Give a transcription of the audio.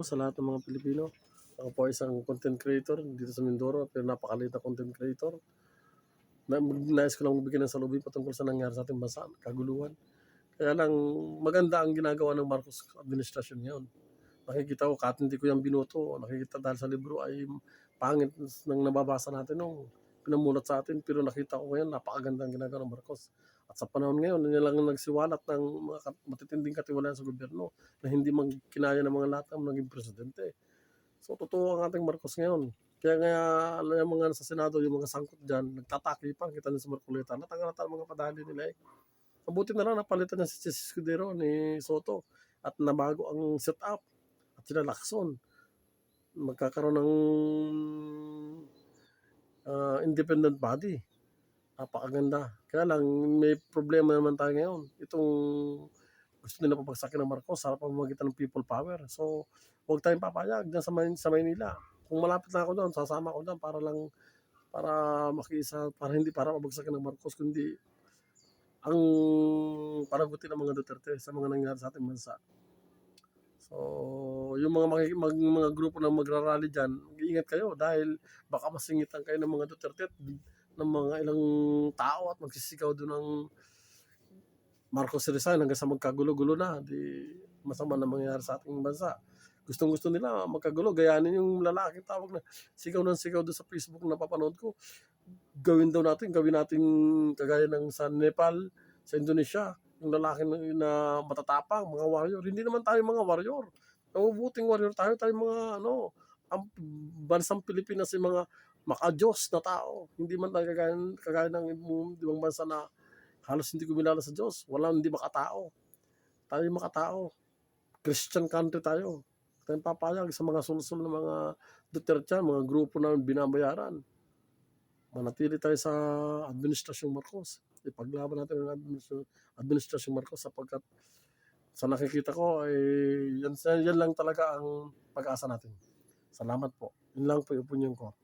Sa lahat ng mga Pilipino. Ako po ay isang content creator dito sa Mindoro, pero napakaliit na content creator. Nais ko lang magbigay ng salubin patungkol sa nangyari sa ating bansa, kaguluhan. Kaya lang maganda ang ginagawa ng Marcos administration ngayon. Nakikita ko kahit hindi ko yan binoto, nakikita dahil sa libro ay pangit ng nababasa natin nung pinamulat sa atin, pero nakita ko ngayon napakaganda ang ginagawa ng Marcos. At sa panahon ngayon, yan lang ang nagsiwalat ng mga matitinding katiwalaan sa gobyerno na hindi kinaya ng mga lahat ng naging presidente. So totoo ang ating Marcos ngayon. Kaya nga yung mga sa Senado, yung mga sangkot dyan, nagtatakipan kita sa Marcoleta. Natanggal na mga padali nila eh. Mabuti na lang napalitan niya si Escudero ni Soto at nabago ang setup at sila Lacson. Magkakaroon ng independent body. Napakaganda. Kaya lang, may problema naman tayo ngayon. Itong gusto nila papagsakin ng Marcos sa pamamagitan ng people power. So, huwag tayong papayag dyan sa Maynila. Kung malapit na ako doon, sasama ako doon para makiisa, para hindi para pabagsakin ng Marcos, kundi ang panagutin ng mga Duterte sa mga nangyari sa ating bansa. So, yung mga grupo na magrarally dyan, iingat kayo dahil baka masingitan kayo ng mga Duterte at ng mga ilang tao at magsisigaw doon ng Marcos resign hanggang sa magkagulo-gulo na. Di masama na mangyayari sa ating bansa. Gustong-gusto nila magkagulo. Gayanin yung lalaki tawag na sigaw ng sigaw doon sa Facebook na napapanood ko. Gawin natin kagaya ng sa Nepal, sa Indonesia, yung lalaki na matatapang, mga warrior. Hindi naman tayo mga warrior. Mabubuting warrior tayo mga ang bansang Pilipinas ay mga makadiyos na tao. Hindi man tayo kagaya ng ibang bansa na halos hindi kumilala sa Diyos. Walang hindi makatao. Tayo makatao. Christian country tayo. Tayong papayag sa mga sulsul ng mga Duterte, mga grupo na binabayaran. Manatili tayo sa Administrasyong Marcos. Ipaglaban natin ang Administrasyong Marcos sapagkat sa nakikita ko ay yan lang talaga ang pag-asa natin. Salamat po. Yun lang po yung opinion ko.